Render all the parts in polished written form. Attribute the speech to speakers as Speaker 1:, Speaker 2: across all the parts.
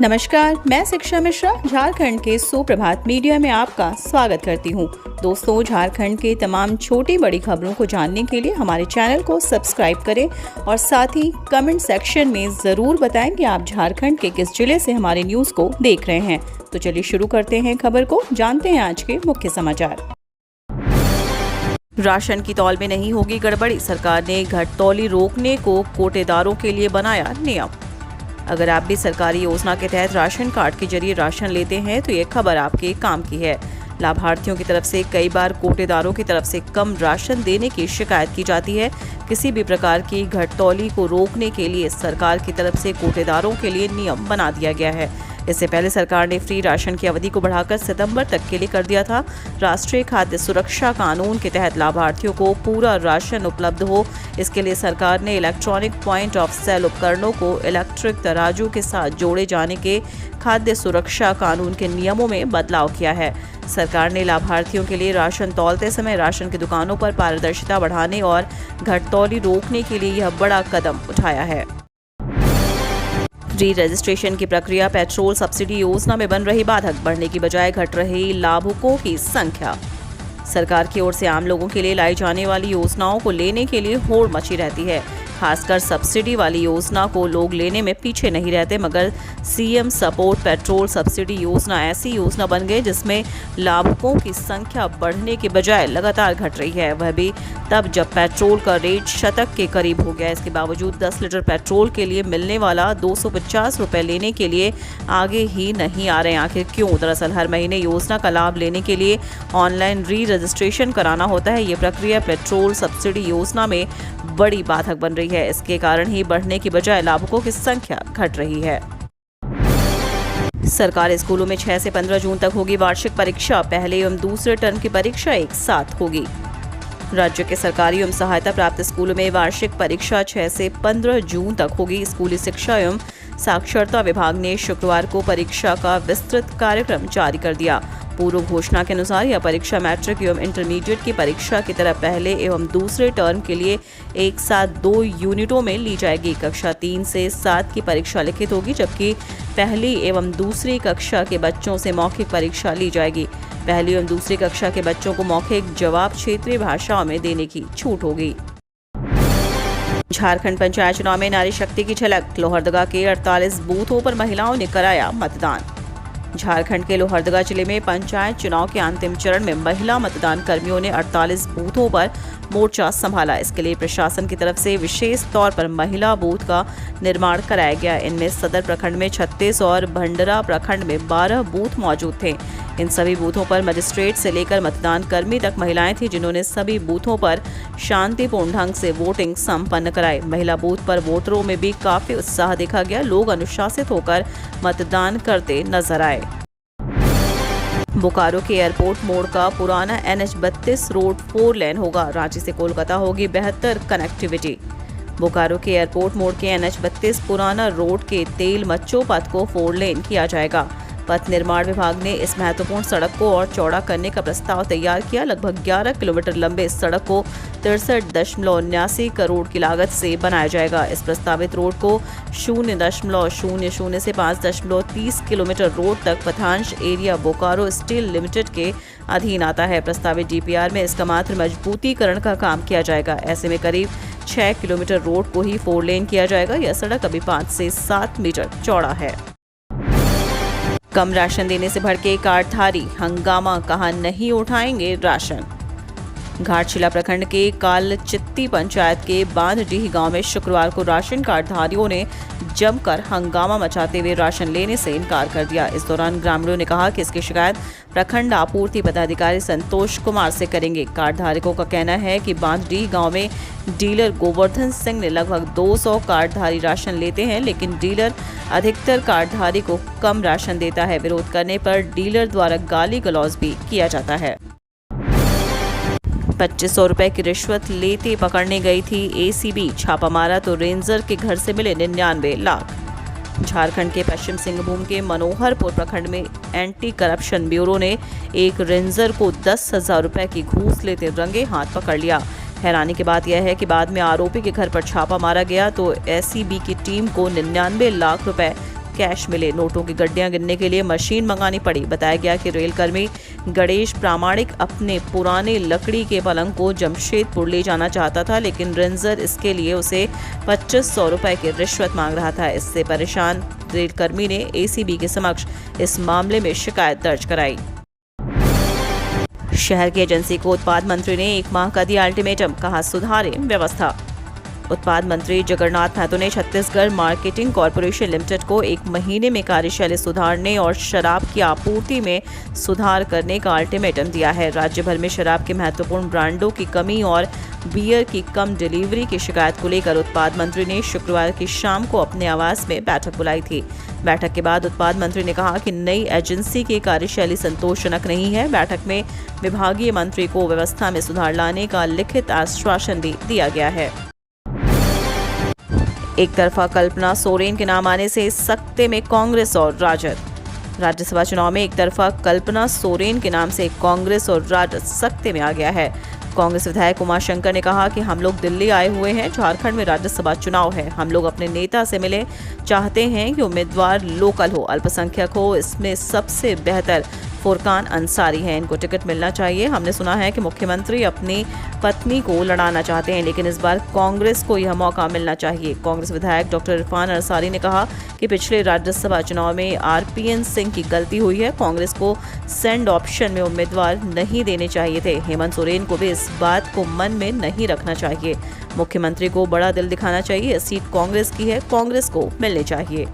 Speaker 1: नमस्कार, मैं शिक्षा मिश्रा झारखंड के सुप्रभात मीडिया में आपका स्वागत करती हूं। दोस्तों, झारखंड के तमाम छोटी बड़ी खबरों को जानने के लिए हमारे चैनल को सब्सक्राइब करें और साथ ही कमेंट सेक्शन में ज़रूर बताएं कि आप झारखंड के किस जिले से हमारे न्यूज़ को देख रहे हैं। तो चलिए शुरू करते हैं खबर को, जानते हैं आज के मुख्य समाचार। राशन की तौल में नहीं होगी गड़बड़ी, सरकार ने घटतौली रोकने को कोटेदारों के लिए बनाया नियम। अगर आप भी सरकारी योजना के तहत राशन कार्ड के जरिए राशन लेते हैं तो ये खबर आपके काम की है। लाभार्थियों की तरफ से कई बार कोटेदारों की तरफ से कम राशन देने की शिकायत की जाती है। किसी भी प्रकार की घटतौली को रोकने के लिए सरकार की तरफ से कोटेदारों के लिए नियम बना दिया गया है। इससे पहले सरकार ने फ्री राशन की अवधि को बढ़ाकर सितंबर तक के लिए कर दिया था। राष्ट्रीय खाद्य सुरक्षा कानून के तहत लाभार्थियों को पूरा राशन उपलब्ध हो, इसके लिए सरकार ने इलेक्ट्रॉनिक पॉइंट ऑफ सेल उपकरणों को इलेक्ट्रिक तराजू के साथ जोड़े जाने के खाद्य सुरक्षा कानून के नियमों में बदलाव किया है। सरकार ने लाभार्थियों के लिए राशन तौलते समय राशन की दुकानों पर पारदर्शिता बढ़ाने और घटतौली रोकने के लिए यह बड़ा कदम उठाया है। री रजिस्ट्रेशन की प्रक्रिया पेट्रोल सब्सिडी योजना में बन रही बाधक, बढ़ने की बजाय घट रही लाभुकों की संख्या। सरकार की ओर से आम लोगों के लिए लाई जाने वाली योजनाओं को लेने के लिए होड़ मची रहती है। खासकर सब्सिडी वाली योजना को लोग लेने में पीछे नहीं रहते, मगर सीएम सपोर्ट पेट्रोल सब्सिडी योजना ऐसी योजना बन गई जिसमें लाभुकों की संख्या बढ़ने के बजाय लगातार घट रही है। वह भी तब जब पेट्रोल का रेट शतक के करीब हो गया। इसके बावजूद 10 लीटर पेट्रोल के लिए मिलने वाला 250 रुपये लेने के लिए आगे ही नहीं आ रहे हैं। आखिर क्यों? दरअसल हर महीने योजना का लाभ लेने के लिए ऑनलाइन री रजिस्ट्रेशन कराना होता है। ये प्रक्रिया पेट्रोल सब्सिडी योजना में बड़ी बाधक बन रही है। इसके कारण ही बढ़ने की बजाय लाभुकों की संख्या घट रही है। सरकारी स्कूलों में 6 से 15 जून तक होगी वार्षिक परीक्षा। पहले एवं दूसरे टर्म की परीक्षा एक साथ होगी। राज्य के सरकारी एवं सहायता प्राप्त स्कूलों में वार्षिक परीक्षा 6 से 15 जून तक होगी। स्कूली शिक्षा एवं साक्षरता विभाग ने शुक्रवार को परीक्षा का विस्तृत कार्यक्रम जारी कर दिया। पूर्व घोषणा के अनुसार यह परीक्षा मैट्रिक एवं इंटरमीडिएट की परीक्षा की तरह पहले एवं दूसरे टर्म के लिए एक साथ 2 यूनिटों में ली जाएगी। कक्षा 3 से 7 की परीक्षा लिखित होगी, जबकि पहली एवं दूसरी कक्षा के बच्चों से मौखिक परीक्षा ली जाएगी। पहली एवं दूसरी कक्षा के बच्चों को मौखिक जवाब क्षेत्रीय भाषाओं में देने की छूट होगी। झारखंड पंचायत चुनाव में नारी शक्ति की झलक, लोहरदगा के 48 बूथों पर महिलाओं ने कराया मतदान। झारखंड के लोहरदगा जिले में पंचायत चुनाव के अंतिम चरण में महिला मतदान कर्मियों ने 48 बूथों पर मोर्चा संभाला। इसके लिए प्रशासन की तरफ से विशेष तौर पर महिला बूथ का निर्माण कराया गया। इनमें सदर प्रखंड में 36 और भंडरा प्रखंड में 12 बूथ मौजूद थे। इन सभी बूथों पर मजिस्ट्रेट से लेकर मतदान कर्मी तक महिलाएं थीं, जिन्होंने सभी बूथों पर शांतिपूर्ण ढंग से वोटिंग संपन्न कराई। महिला बूथ पर वोटरों में भी काफी उत्साह देखा गया। लोग अनुशासित होकर मतदान करते नजर आए। बोकारो के एयरपोर्ट मोड़ का पुराना NH-32 रोड 4 लेन होगा। रांची से कोलकाता होगी बेहतर कनेक्टिविटी। बोकारो के एयरपोर्ट मोड़ के NH-32 पुराना रोड के तेल मच्चो पथ को 4 लेन किया जाएगा। पथ निर्माण विभाग ने इस महत्वपूर्ण सड़क को और चौड़ा करने का प्रस्ताव तैयार किया। लगभग 11 किलोमीटर लंबे इस सड़क को 63.79 करोड़ की लागत से बनाया जाएगा। इस प्रस्तावित रोड को 0.00 से 5.30 किलोमीटर रोड तक पथांश एरिया बोकारो स्टील लिमिटेड के अधीन आता है। प्रस्तावित DPR में इसका मात्र मजबूतीकरण का काम किया जाएगा। ऐसे में करीब 6 किलोमीटर रोड को ही 4 लेन किया जाएगा। यह सड़क अभी 5 से 7 मीटर चौड़ा है। कम राशन देने से भड़के कार्डधारी, हंगामा, कहा नहीं उठाएंगे राशन। घाटशिला प्रखंड के कालचित्ती पंचायत के बांधडीह गांव में शुक्रवार को राशन कार्डधारियों ने जमकर हंगामा मचाते हुए राशन लेने से इनकार कर दिया। इस दौरान ग्रामीणों ने कहा कि इसकी शिकायत प्रखंड आपूर्ति पदाधिकारी संतोष कुमार से करेंगे। कार्डधारकों का कहना है कि बांधडीह गांव में डीलर गोवर्धन सिंह ने लगभग 200 कार्डधारी राशन लेते हैं, लेकिन डीलर अधिकतर कार्डधारी को कम राशन देता है। विरोध करने पर डीलर द्वारा गाली गलौज भी किया जाता है। 2500 रुपए की रिश्वत लेते पकड़ने गई थी ACB, छापा मारा तो रेंजर के घर से मिले 99 लाख। झारखंड के पश्चिम सिंहभूम के मनोहरपुर प्रखंड में एंटी करप्शन ब्यूरो ने एक रेंजर को 10,000 रुपए की घूस लेते रंगे हाथ पकड़ लिया। हैरानी की बात यह है कि बाद में आरोपी के घर पर छापा मारा गया तो SCB की टीम को 99 लाख रुपए कैश मिले। नोटों की गड्डियां गिनने के लिए मशीन मंगानी पड़ी। बताया गया कि रेल कर्मी गणेश प्रामाणिक अपने पुराने लकड़ी के पलंग को जमशेदपुर ले जाना चाहता था, लेकिन रेंजर इसके लिए उसे 2500 रुपए की रिश्वत मांग रहा था। इससे परेशान रेल कर्मी ने एसीबी के समक्ष इस मामले में शिकायत दर्ज कराई। शहर की एजेंसी को उत्पाद मंत्री ने 1 माह का दिया अल्टीमेटम, कहा सुधारें व्यवस्था। उत्पाद मंत्री जगन्नाथ महतो ने छत्तीसगढ़ मार्केटिंग कॉरपोरेशन लिमिटेड को 1 महीने में कार्यशैली सुधारने और शराब की आपूर्ति में सुधार करने का अल्टीमेटम दिया है। राज्य भर में शराब के महत्वपूर्ण ब्रांडों की कमी और बियर की कम डिलीवरी की शिकायत को लेकर उत्पाद मंत्री ने शुक्रवार की शाम को अपने आवास में बैठक बुलाई थी। बैठक के बाद उत्पाद मंत्री ने कहा कि नई एजेंसी की कार्यशैली संतोषजनक नहीं है। बैठक में विभागीय मंत्री को व्यवस्था में सुधार लाने का लिखित आश्वासन भी दिया गया है। एक तरफा कल्पना सोरेन के नाम आने से सकते में कांग्रेस और राजद। राज्यसभा चुनाव में एक तरफा कल्पना सोरेन के नाम से कांग्रेस और राजद सकते में आ गया है। कांग्रेस विधायक उमाशंकर ने कहा कि हम लोग दिल्ली आए हुए हैं, झारखंड में राज्यसभा चुनाव है, हम लोग अपने नेता से मिले, चाहते हैं कि उम्मीदवार लोकल हो, अल्पसंख्यक हो। इसमें सबसे बेहतर फुरकान अंसारी हैं, इनको टिकट मिलना चाहिए। हमने सुना है कि मुख्यमंत्री अपनी पत्नी को लड़ाना चाहते हैं, लेकिन इस बार कांग्रेस को यह मौका मिलना चाहिए। कांग्रेस विधायक डॉक्टर इरफान अंसारी ने कहा कि पिछले राज्यसभा चुनाव में आरपीएन सिंह की गलती हुई है, कांग्रेस को सेंड ऑप्शन में उम्मीदवार नहीं देने चाहिए थे। हेमंत सोरेन को भी इस बात को मन में नहीं रखना चाहिए। मुख्यमंत्री को बड़ा दिल दिखाना चाहिए। सीट कांग्रेस की है, कांग्रेस को मिलनी चाहिए।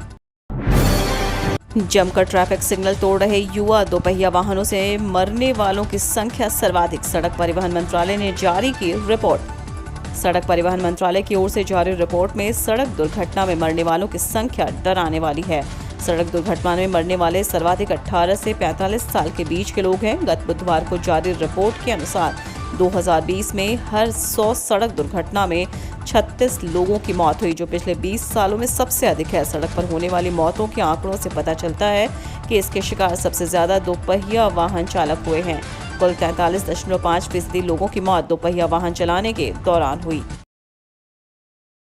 Speaker 1: जमकर ट्रैफिक सिग्नल तोड़ रहे युवा, दोपहिया वाहनों से मरने वालों की संख्या सर्वाधिक। सड़क परिवहन मंत्रालय ने जारी की रिपोर्ट। सड़क परिवहन मंत्रालय की ओर से जारी रिपोर्ट में सड़क दुर्घटना में मरने वालों की संख्या डराने वाली है। सड़क दुर्घटना में मरने वाले सर्वाधिक 18 से 45 साल के बीच के लोग हैं। गत बुधवार को जारी रिपोर्ट के अनुसार 2020 में हर 100 सड़क दुर्घटना में 36 लोगों की मौत हुई, जो पिछले 20 सालों में सबसे अधिक है। सड़क पर होने वाली मौतों के आंकड़ों से पता चलता है कि इसके शिकार सबसे ज्यादा दोपहिया वाहन चालक हुए हैं। कुल 43.5% लोगों की मौत दोपहिया वाहन चलाने के दौरान हुई।